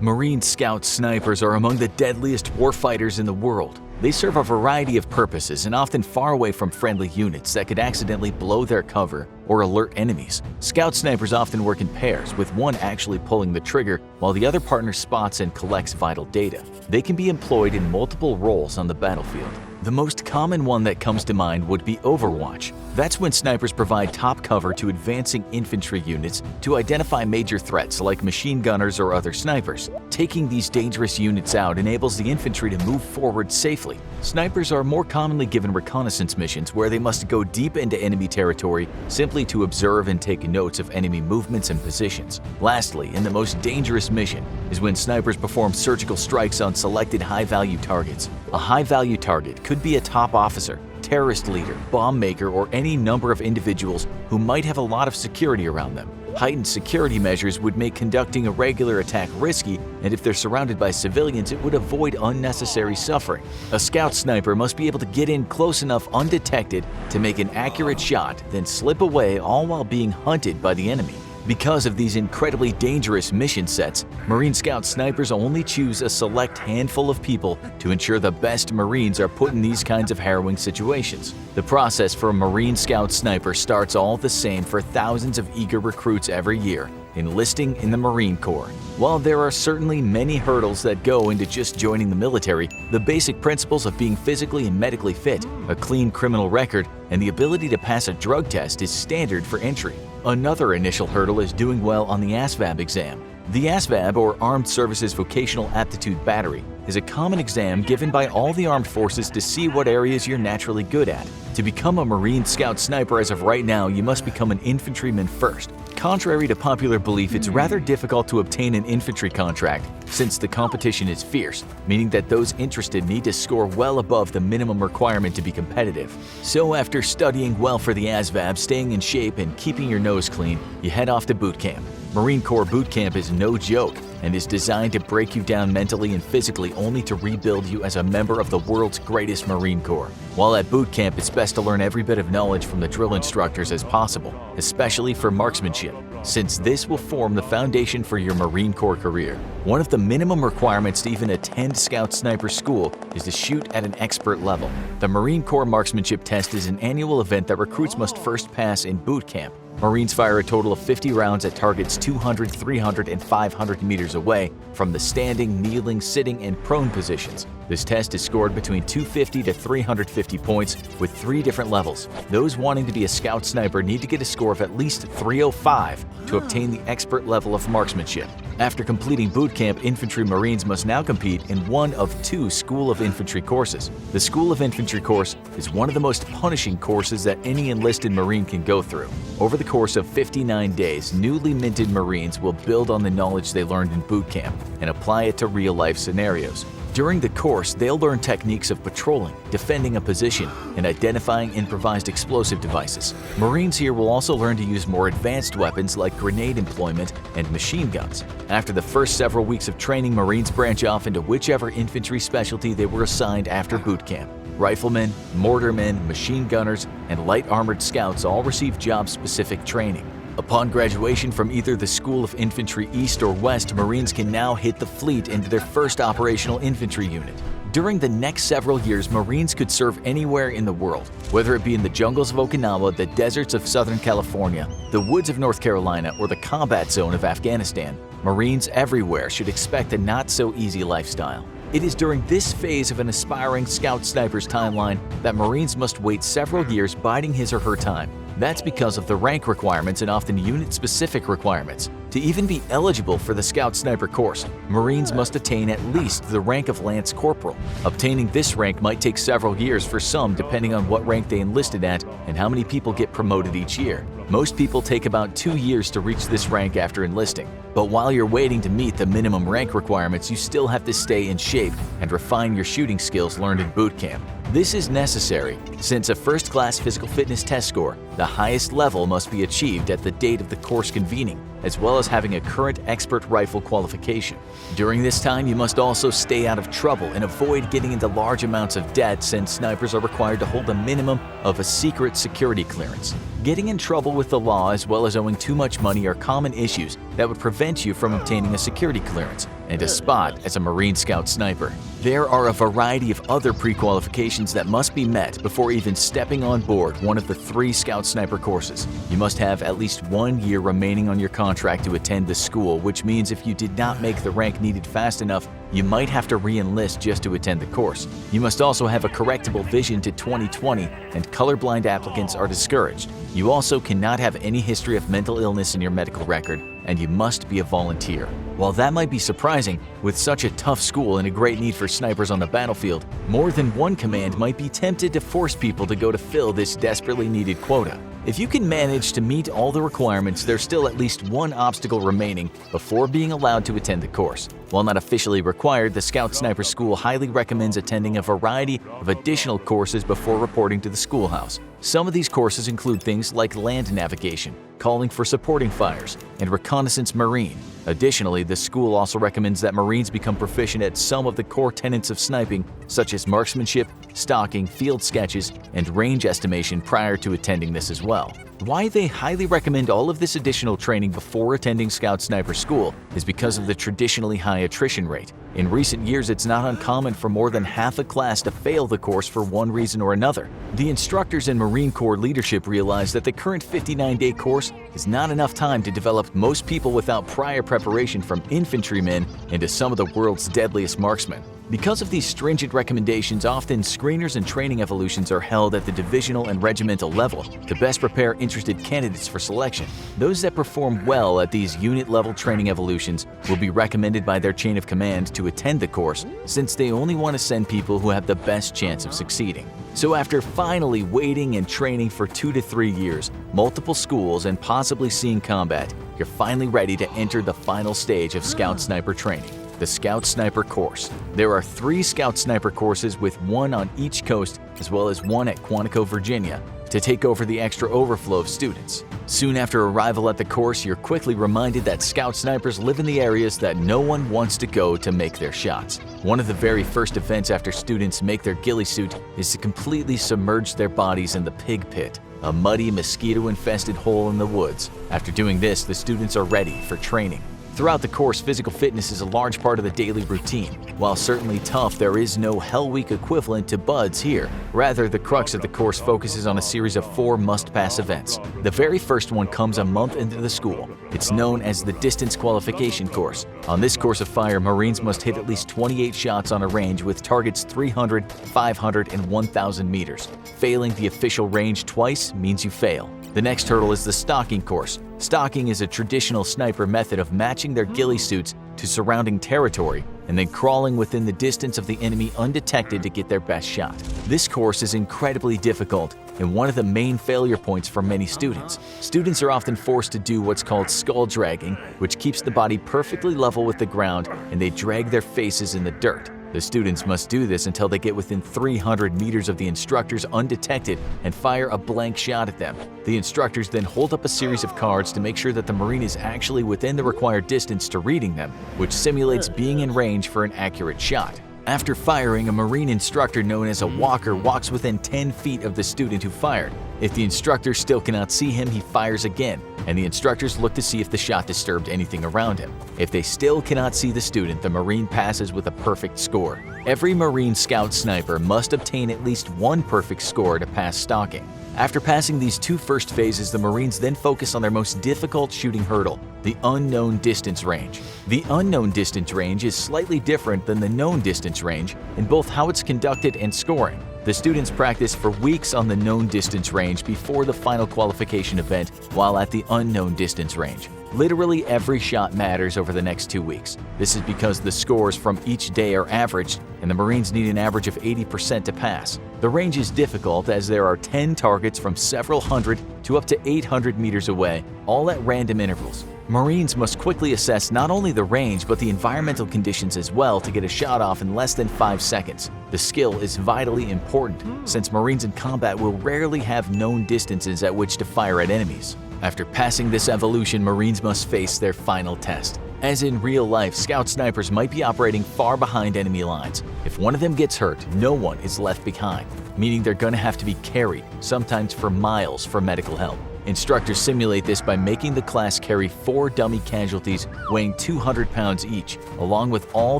Marine Scout snipers are among the deadliest warfighters in the world. They serve a variety of purposes and often far away from friendly units that could accidentally blow their cover or alert enemies. Scout snipers often work in pairs, with one actually pulling the trigger while the other partner spots and collects vital data. They can be employed in multiple roles on the battlefield. The most common one that comes to mind would be Overwatch. That's when snipers provide top cover to advancing infantry units to identify major threats like machine gunners or other snipers. Taking these dangerous units out enables the infantry to move forward safely. Snipers are more commonly given reconnaissance missions where they must go deep into enemy territory simply to observe and take notes of enemy movements and positions. Lastly, and the most dangerous mission is when snipers perform surgical strikes on selected high-value targets. A high-value target could be a top officer, terrorist leader, bomb maker, or any number of individuals who might have a lot of security around them. Heightened security measures would make conducting a regular attack risky, and if they're surrounded by civilians, it would avoid unnecessary suffering. A scout sniper must be able to get in close enough undetected to make an accurate shot, then slip away, all while being hunted by the enemy. Because of these incredibly dangerous mission sets, Marine Scout snipers only choose a select handful of people to ensure the best Marines are put in these kinds of harrowing situations. The process for a Marine Scout sniper starts all the same for thousands of eager recruits every year: enlisting in the Marine Corps. While there are certainly many hurdles that go into just joining the military, the basic principles of being physically and medically fit, a clean criminal record, and the ability to pass a drug test is standard for entry. Another initial hurdle is doing well on the ASVAB exam. The ASVAB, or Armed Services Vocational Aptitude Battery, is a common exam given by all the armed forces to see what areas you're naturally good at. To become a Marine Scout sniper as of right now, you must become an infantryman first. Contrary to popular belief, it's rather difficult to obtain an infantry contract since the competition is fierce, meaning that those interested need to score well above the minimum requirement to be competitive. So after studying well for the ASVAB, staying in shape, and keeping your nose clean, you head off to boot camp. Marine Corps boot camp is no joke and is designed to break you down mentally and physically only to rebuild you as a member of the world's greatest Marine Corps. While at boot camp, it's best to learn every bit of knowledge from the drill instructors as possible, especially for marksmanship, since this will form the foundation for your Marine Corps career. One of the minimum requirements to even attend Scout Sniper School is to shoot at an expert level. The Marine Corps Marksmanship Test is an annual event that recruits must first pass in boot camp. Marines fire a total of 50 rounds at targets 200, 300, and 500 meters away from the standing, kneeling, sitting, and prone positions. This test is scored between 250 to 350 points with 3 different levels. Those wanting to be a scout sniper need to get a score of at least 305 to obtain the expert level of marksmanship. After completing boot camp, infantry Marines must now compete in one of 2 School of Infantry courses. The School of Infantry course is one of the most punishing courses that any enlisted Marine can go through. Over the course of 59 days, newly minted Marines will build on the knowledge they learned in boot camp and apply it to real-life scenarios. During the course, they'll learn techniques of patrolling, defending a position, and identifying improvised explosive devices. Marines here will also learn to use more advanced weapons like grenade employment and machine guns. After the first several weeks of training, Marines branch off into whichever infantry specialty they were assigned after boot camp. Riflemen, mortarmen, machine gunners, and light armored scouts all receive job-specific training. Upon graduation from either the School of Infantry East or West, Marines can now hit the fleet into their first operational infantry unit. During the next several years, Marines could serve anywhere in the world, whether it be in the jungles of Okinawa, the deserts of Southern California, the woods of North Carolina, or the combat zone of Afghanistan. Marines everywhere should expect a not-so-easy lifestyle. It is during this phase of an aspiring scout sniper's timeline that Marines must wait several years biding his or her time. That's because of the rank requirements and often unit-specific requirements. To even be eligible for the Scout Sniper course, Marines must attain at least the rank of Lance Corporal. Obtaining this rank might take several years for some depending on what rank they enlisted at and how many people get promoted each year. Most people take about 2 years to reach this rank after enlisting. But while you're waiting to meet the minimum rank requirements, you still have to stay in shape and refine your shooting skills learned in boot camp. This is necessary since a first-class physical fitness test score, the highest level, must be achieved at the date of the course convening, as well as having a current expert rifle qualification. During this time, you must also stay out of trouble and avoid getting into large amounts of debt since snipers are required to hold a minimum of a secret security clearance. Getting in trouble with the law as well as owing too much money are common issues that would prevent you from obtaining a security clearance, and a spot as a Marine Scout sniper. There are a variety of other pre-qualifications that must be met before even stepping on board one of the 3 Scout Sniper courses. You must have at least 1 year remaining on your contract to attend the school, which means if you did not make the rank needed fast enough, you might have to re-enlist just to attend the course. You must also have a correctable vision to 20/20, and colorblind applicants are discouraged. You also cannot have any history of mental illness in your medical record, and you must be a volunteer. While that might be surprising, with such a tough school and a great need for snipers on the battlefield, more than one command might be tempted to force people to go to fill this desperately needed quota. If you can manage to meet all the requirements, there's still at least one obstacle remaining before being allowed to attend the course. While not officially required, the Scout Sniper School highly recommends attending a variety of additional courses before reporting to the schoolhouse. Some of these courses include things like land navigation, calling for supporting fires, and reconnaissance marine. Additionally, the school also recommends that Marines become proficient at some of the core tenets of sniping, such as marksmanship, stalking, field sketches, and range estimation prior to attending this as well. Why they highly recommend all of this additional training before attending Scout Sniper School is because of the traditionally high attrition rate. In recent years, it's not uncommon for more than half a class to fail the course for one reason or another. The instructors and Marine Corps leadership realize that the current 59-day course is not enough time to develop most people without prior preparation from infantrymen into some of the world's deadliest marksmen. Because of these stringent recommendations, often screeners and training evolutions are held at the divisional and regimental level to best prepare interested candidates for selection. Those that perform well at these unit-level training evolutions will be recommended by their chain of command to attend the course, since they only want to send people who have the best chance of succeeding. So after finally waiting and training for 2 to 3 years, multiple schools, and possibly seeing combat, you're finally ready to enter the final stage of Scout Sniper training. The Scout Sniper course. There are 3 Scout Sniper courses with 1 on each coast as well as 1 at Quantico, Virginia, to take over the extra overflow of students. Soon after arrival at the course, you're quickly reminded that Scout Snipers live in the areas that no one wants to go to make their shots. One of the very first events after students make their ghillie suit is to completely submerge their bodies in the pig pit, a muddy, mosquito-infested hole in the woods. After doing this, the students are ready for training. Throughout the course, physical fitness is a large part of the daily routine. While certainly tough, there is no Hell Week equivalent to BUD/S here. Rather, the crux of the course focuses on a series of 4 must-pass events. The very first one comes a month into the school. It's known as the Distance Qualification Course. On this course of fire, Marines must hit at least 28 shots on a range with targets 300, 500, and 1,000 meters. Failing the official range twice means you fail. The next hurdle is the stalking course. Stalking is a traditional sniper method of matching their ghillie suits to surrounding territory and then crawling within the distance of the enemy undetected to get their best shot. This course is incredibly difficult and one of the main failure points for many students. Students are often forced to do what's called skull dragging, which keeps the body perfectly level with the ground, and they drag their faces in the dirt. The students must do this until they get within 300 meters of the instructors undetected and fire a blank shot at them. The instructors then hold up a series of cards to make sure that the Marine is actually within the required distance to reading them, which simulates being in range for an accurate shot. After firing, a Marine instructor known as a walker walks within 10 feet of the student who fired. If the instructor still cannot see him, he fires again, and the instructors look to see if the shot disturbed anything around him. If they still cannot see the student, the Marine passes with a perfect score. Every Marine Scout Sniper must obtain at least 1 perfect score to pass stalking. After passing these 2 first phases, the Marines then focus on their most difficult shooting hurdle, the unknown distance range. The unknown distance range is slightly different than the known distance range in both how it's conducted and scoring. The students practice for weeks on the known distance range before the final qualification event while at the unknown distance range. Literally every shot matters over the next 2 weeks. This is because the scores from each day are averaged, and the Marines need an average of 80% to pass. The range is difficult as there are 10 targets from several hundred to up to 800 meters away, all at random intervals. Marines must quickly assess not only the range but the environmental conditions as well to get a shot off in less than 5 seconds. The skill is vitally important, since Marines in combat will rarely have known distances at which to fire at enemies. After passing this evolution, Marines must face their final test. As in real life, Scout Snipers might be operating far behind enemy lines. If one of them gets hurt, no one is left behind, meaning they're going to have to be carried, sometimes for miles, for medical help. Instructors simulate this by making the class carry 4 dummy casualties weighing 200 pounds each, along with all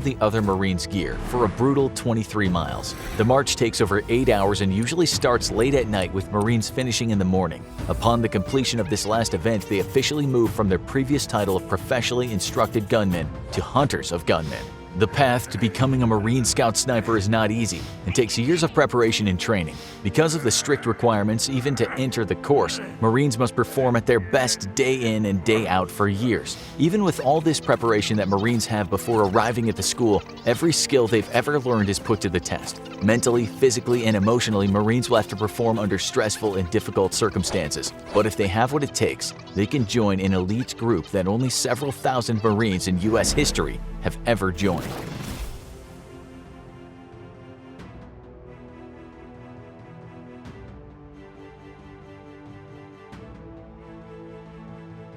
the other Marines' gear, for a brutal 23 miles. The march takes over 8 hours and usually starts late at night, with Marines finishing in the morning. Upon the completion of this last event, they officially move from their previous title of professionally instructed gunmen to hunters of gunmen. The path to becoming a Marine Scout Sniper is not easy and takes years of preparation and training. Because of the strict requirements, even to enter the course, Marines must perform at their best day in and day out for years. Even with all this preparation that Marines have before arriving at the school, every skill they've ever learned is put to the test. Mentally, physically, and emotionally, Marines will have to perform under stressful and difficult circumstances. But if they have what it takes, they can join an elite group that only several thousand Marines in U.S. history have ever joined.